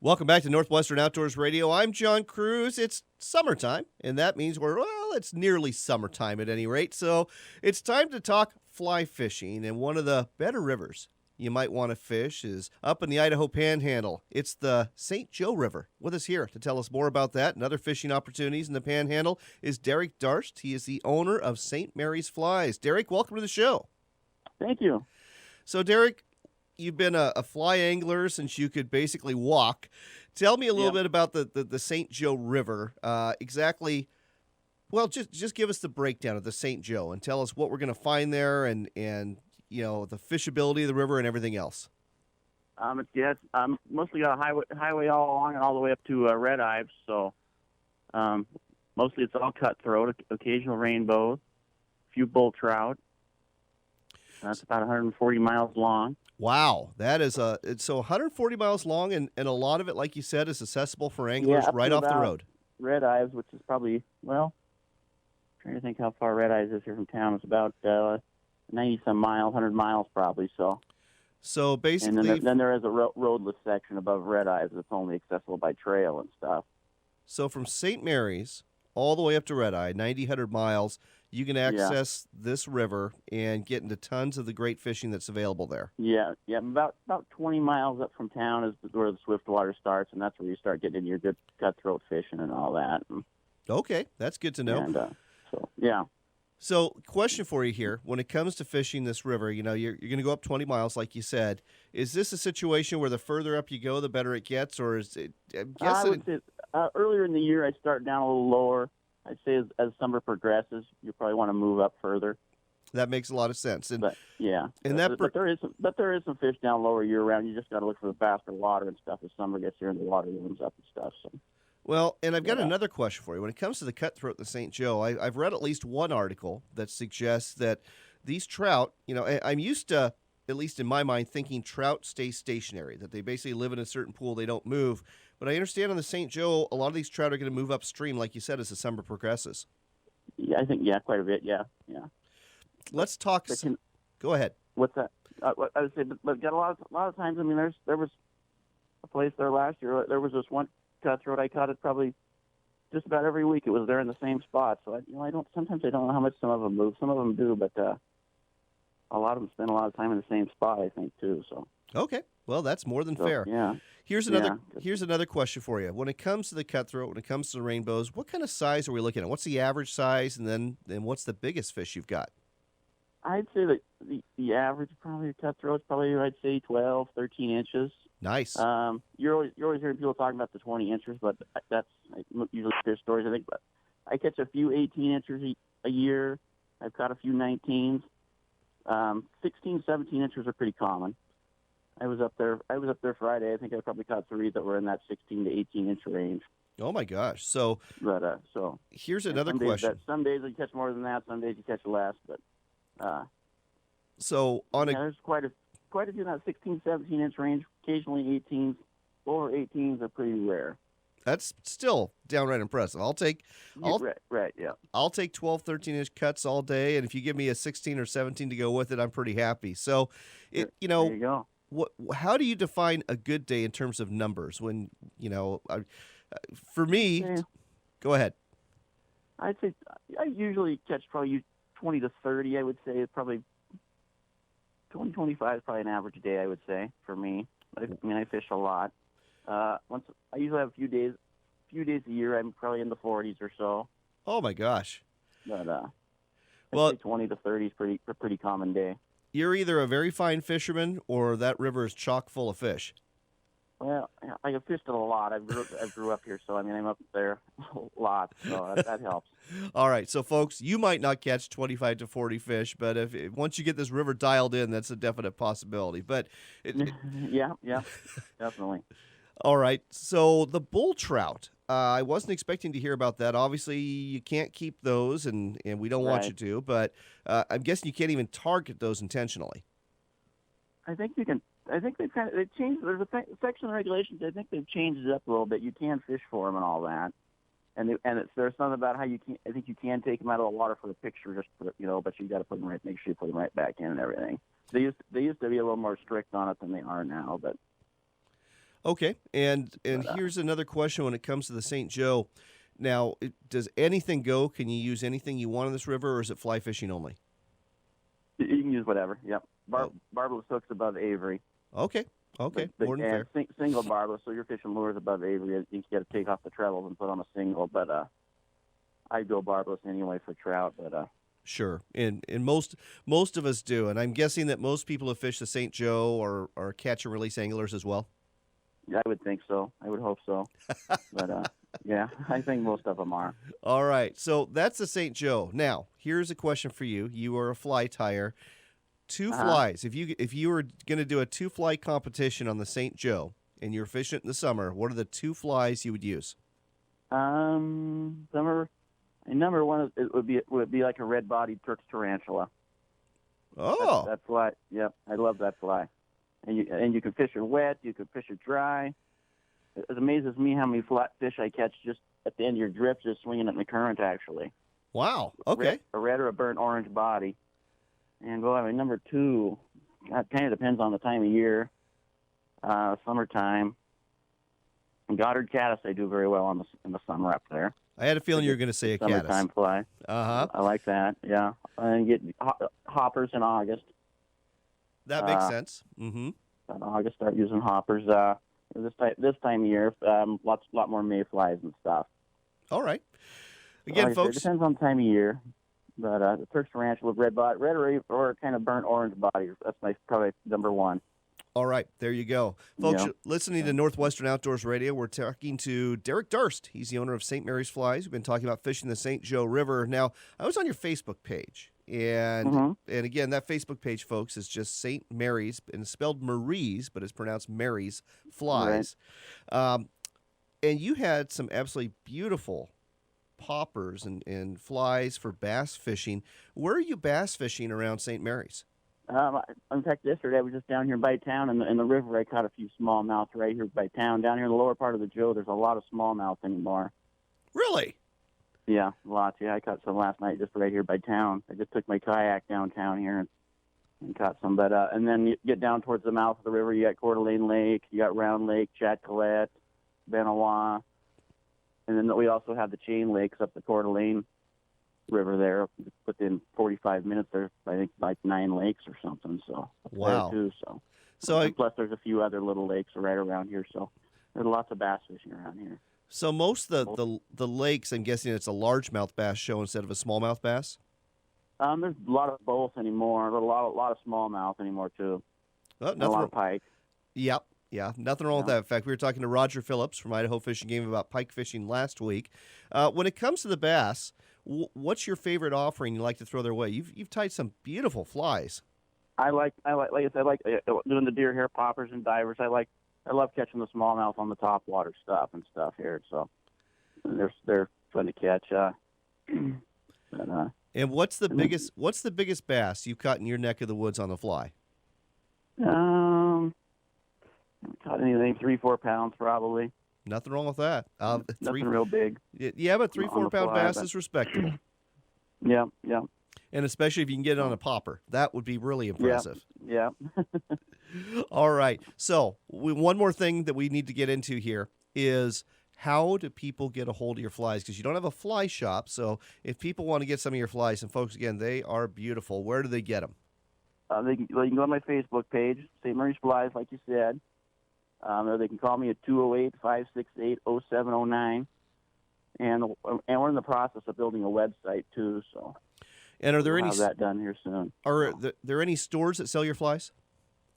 Welcome back to Northwestern Outdoors Radio. I'm John Cruz. It's summertime, and that means it's nearly summertime at any rate. So it's time to talk fly fishing, and one of the better rivers you might want to fish is up in the Idaho Panhandle. It's the St. Joe River. With us here to tell us more about that and other fishing opportunities in the Panhandle is Derek Darst. He is the owner of St. Mary's Flies. Derek, welcome to the show. Thank you. So, Derek, you've been a fly angler since you could basically walk. Tell me a little bit about the St. Joe River. Exactly. Well, just give us the breakdown of the St. Joe and tell us what we're going to find there and the fishability of the river and everything else. It's mostly got a highway all along and all the way up to red eyes. So mostly it's all cutthroat, occasional rainbows, a few bull trout. That's about 140 miles long. Wow, that is it's so 140 miles long, and a lot of it, like you said, is accessible for anglers right off the road. Red Eyes, which is probably, trying to think how far Red Eyes is here from town. It's about 90-some miles, 100 miles probably. So basically, and then there is a roadless section above Red Eyes that's only accessible by trail and stuff. So from St. Mary's all the way up to Red Eye, 90, 100 miles, you can access this river and get into tons of the great fishing that's available there. Yeah. About 20 miles up from town is where the Swiftwater starts, and that's where you start getting into your good cutthroat fishing and all that. Okay, that's good to know. And, So, question for you here: when it comes to fishing this river, you're going to go up 20 miles, like you said. Is this a situation where the further up you go, the better it gets, or is it? I would say earlier in the year, I start down a little lower. I'd say as summer progresses, you probably want to move up further. That makes a lot of sense. But there is some fish down lower year round. You just got to look for the faster water and stuff as summer gets here and the water warms up and stuff. So. Well, and I've got another question for you. When it comes to the cutthroat in the St. Joe, I've read at least one article that suggests that these trout, I'm used to, at least in my mind, thinking trout stay stationary, that they basically live in a certain pool, they don't move. But I understand on the St. Joe, a lot of these trout are going to move upstream, like you said, as the summer progresses. Yeah, I think, quite a bit, yeah. Let's talk. Go ahead. What's that? I would say, but got a lot of times. I mean, there was a place there last year. There was this one cutthroat. I caught it probably just about every week. It was there in the same spot. So sometimes I don't know how much some of them move. Some of them do, but a lot of them spend a lot of time in the same spot, I think, too. So. Okay. Well, that's more than fair. Yeah. Here's another question for you. When it comes to the cutthroat, when it comes to the rainbows, what kind of size are we looking at? What's the average size, and then what's the biggest fish you've got? I'd say that the average probably cutthroat is probably, I'd say 12, 13 inches. Nice. You're always hearing people talking about the 20 inches, but that's usually their stories. I think, but I catch a few 18 inches a year. I've caught a few 19s. 16, 17 inches are pretty common. I was up there Friday. I think I probably caught 3 that were in that 16 to 18 inch range. Oh my gosh! So here's another question. Some days you catch more than that. Some days you catch less. But there's quite a few in that 16, 17 inch range. Occasionally 18s. Over 18s are pretty rare. That's still downright impressive. I'll take 12, 13 inch cuts all day, and if you give me a 16 or 17 to go with it, I'm pretty happy. So, there you go. How do you define a good day in terms of numbers? When for me, go ahead. I'd say I usually catch probably 20 to 30. I would say it's probably 20, 25 is probably an average day. I would say for me. I fish a lot. I usually have a few days a year. I'm probably in the 40s or so. Oh my gosh! But I'd say 20 to 30 is a pretty common day. You're either a very fine fisherman or that river is chock full of fish. Well, I have fished it a lot. I grew up here, so I'm up there a lot, so that helps. All right, so folks, you might not catch 25 to 40 fish, but once you get this river dialed in, that's a definite possibility. But yeah, definitely. All right, so the bull trout. I wasn't expecting to hear about that. Obviously, you can't keep those, and we don't want you to. But I'm guessing you can't even target those intentionally. I think you can. I think they've changed. There's a section of regulations. I think they've changed it up a little bit. You can fish for them and all that. There's something about how you can. I think you can take them out of the water for the picture, but you got to put them right. Make sure you put them right back in and everything. They used to be a little more strict on it than they are now, but. Okay, and But, here's another question when it comes to the St. Joe. Now, does anything go? Can you use anything you want in this river, or is it fly fishing only? you can use whatever. Yep. Oh, Barbless hooks above Avery. okay, okay, more than And fair. single barbless, so you're fishing lures above Avery. You got to take off the trebles and put on a single. But I go barbless anyway for trout. But Sure, and most of us do, and I'm guessing that most people who fish the St. Joe are catch and release anglers as well. yeah, I would think so. I would hope so. But yeah, I think most of them are. All right, so that's the St. Joe. Now, here's a question for you. You are a fly tyer. Two Uh-huh. flies. If you were going to do a two fly competition on the St. Joe and you're fishing it in the summer, what are the two flies you would use? Number one it would be like a red-bodied Turk's tarantula. Oh, That fly. Yep, I love that fly. And you can fish it wet. You can fish it dry. It amazes me how many fish I catch just at the end of your drift, just swinging it in the current. Actually, wow. Okay. a red or a burnt orange body. And number two, it kind of depends on the time of year. Summertime. And Goddard caddis I do very well in the summer up there. I had a feeling you were going to say a caddis. Summertime fly. Uh-huh. I like that. Yeah, and get hoppers in August. That makes sense. Mm-hmm. In August, start using hoppers. This time of year, lot more mayflies and stuff. All right. Again, Like I said, folks. it depends on the time of year. But the Turk's tarantula with red or kind of burnt orange body. That's probably number one. All right, there you go. Folks, Yeah. you're listening to Northwestern Outdoors Radio. We're talking to Derek Durst. He's the owner of St. Mary's Flies. We've been talking about fishing the St. Joe River. Now, I was on your Facebook page, and again, that Facebook page, folks, is just St. Mary's, and it's spelled Marie's, but it's pronounced Mary's Flies. And you had some absolutely beautiful poppers and flies for bass fishing. Where are you bass fishing around St. Mary's? In fact, yesterday I was just down here by town in the river. I caught a few smallmouth right here by town. Down here in the lower part of the Joe, there's a lot of smallmouth anymore. Really? Yeah, lots. Yeah, I caught some last night just right here by town. I just took my kayak downtown here and caught some. But and then you get down towards the mouth of the river, you got Coeur d'Alene Lake, you got Round Lake, Chatcolette, Benoit, and then we also have the chain lakes up the Coeur d'Alene River there. Within 45 minutes, there's I think like 9 lakes or something. So Wow. there too. So I, plus there's a few other little lakes right around here. So there's lots of bass fishing around here. So most of the lakes, I'm guessing it's a largemouth bass show instead of a smallmouth bass? There's a lot of both anymore. But a lot of smallmouth anymore too. Oh, And a lot of pike. Yep. Yeah, nothing wrong with Yeah. that. In fact, we were talking to Roger Phillips from Idaho Fishing Game about pike fishing last week. When it comes to the bass, what's your favorite offering you like to throw their way? You've tied some beautiful flies. I like I said, I like doing the deer hair poppers and divers. I love catching the smallmouth on the top water stuff here. So they're fun to catch. And what's the biggest bass you've caught in your neck of the woods on the fly? Caught anything 3-4 pounds probably. Nothing wrong with that. Nothing real big. Yeah, but 3-4 On the pound fly, bass but- is respectable. Yeah. And especially if you can get it on a popper. That would be really impressive. Yeah. All right. So one more thing that we need to get into here is how do people get a hold of your flies? Because you don't have a fly shop. So if people want to get some of your flies, and folks, again, they are beautiful. Where do they get them? They can go on my Facebook page, St. Mary's Flies, like you said. Or they can call me at 208-568-0709. And we're in the process of building a website too. So And are there we'll any have that done here soon. are there any stores that sell your flies?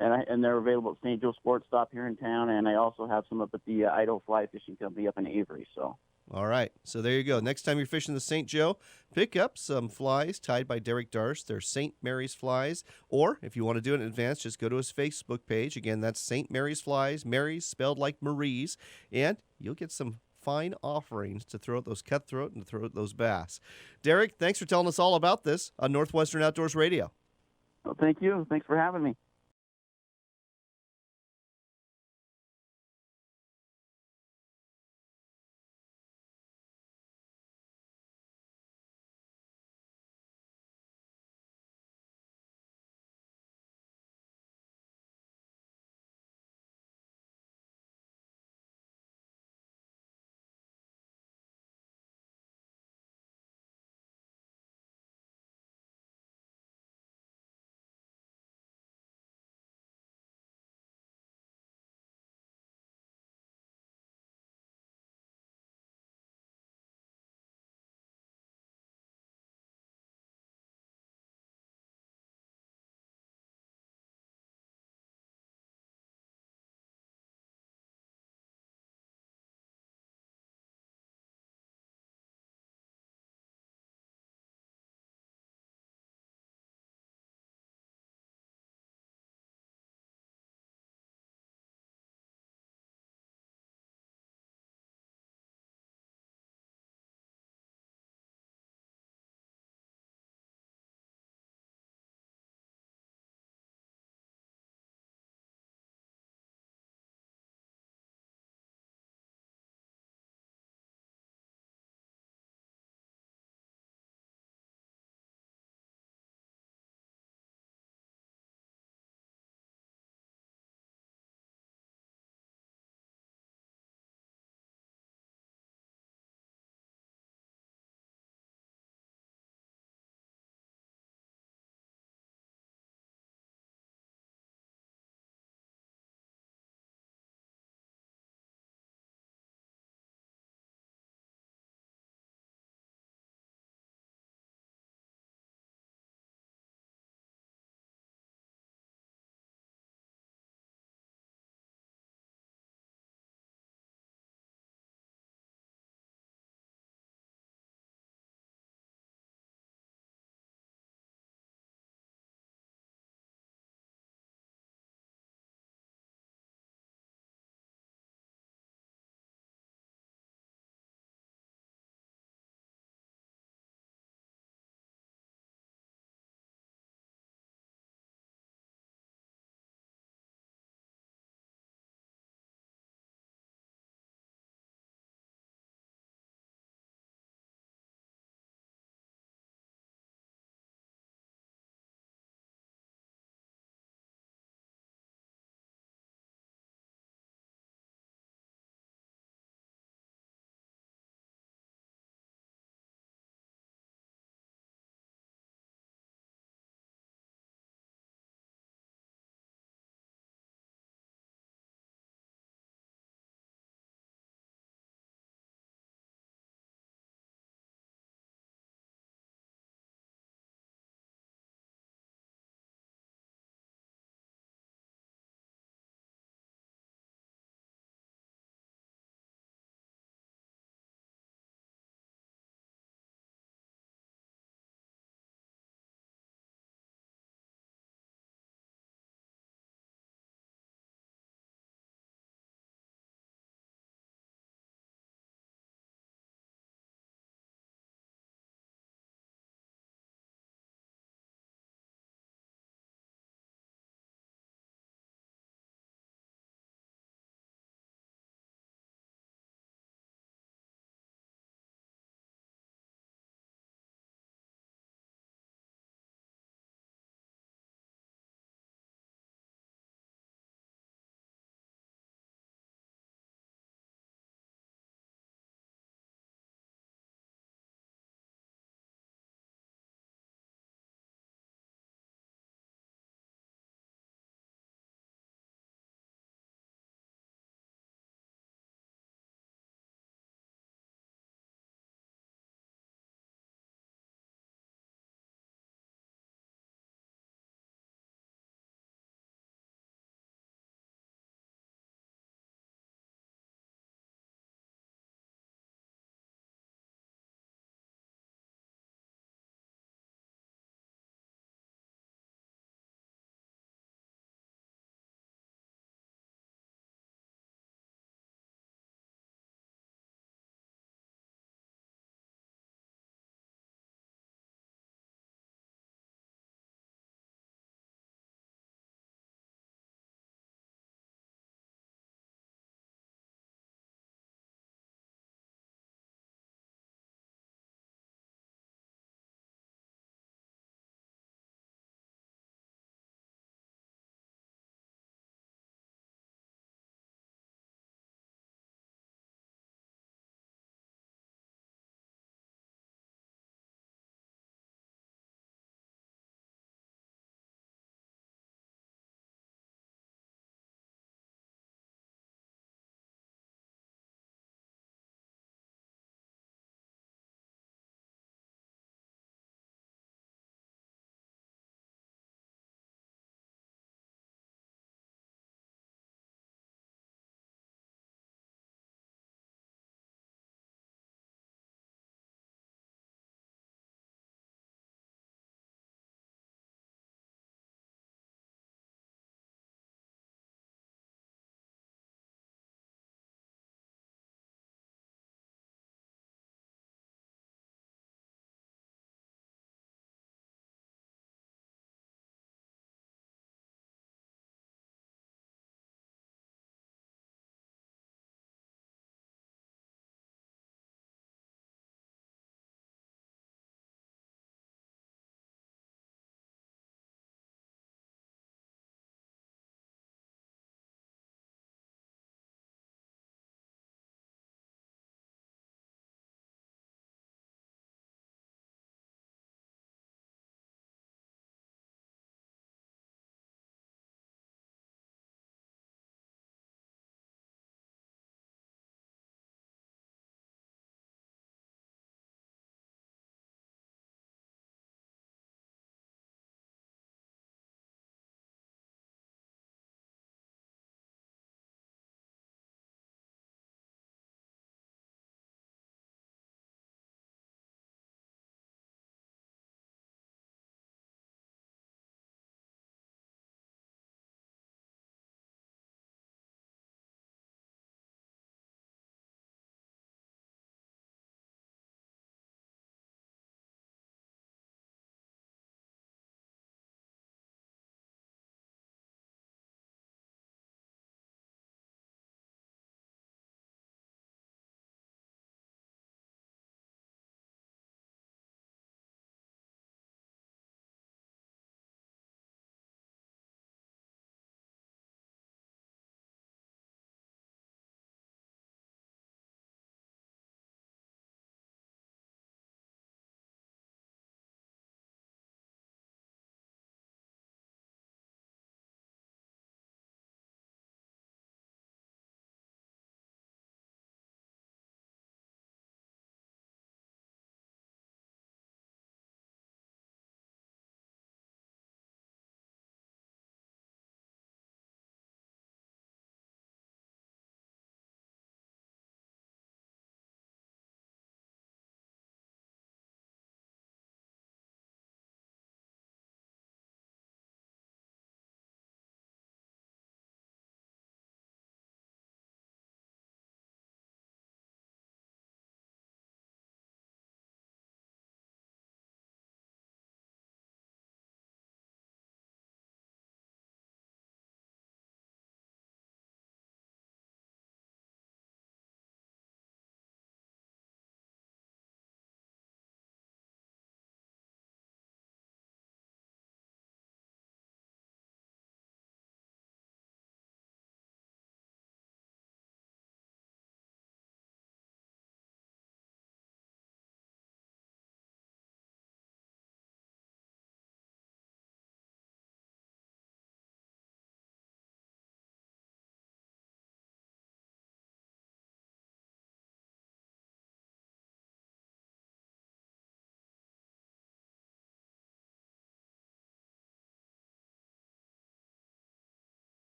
And they're available at St. Joe Sports Stop here in town, and I also have some up at the Idaho Fly Fishing Company up in Avery. So. All right. So there you go. Next time you're fishing the St. Joe, pick up some flies tied by Derek Durst. They're St. Mary's Flies. Or if you want to do it in advance, just go to his Facebook page. Again, that's St. Mary's Flies. Mary's spelled like Marie's. And you'll get some fine offerings to throw at those cutthroat and to throw at those bass. Derek, thanks for telling us all about this on Northwestern Outdoors Radio. Well, thank you. Thanks for having me.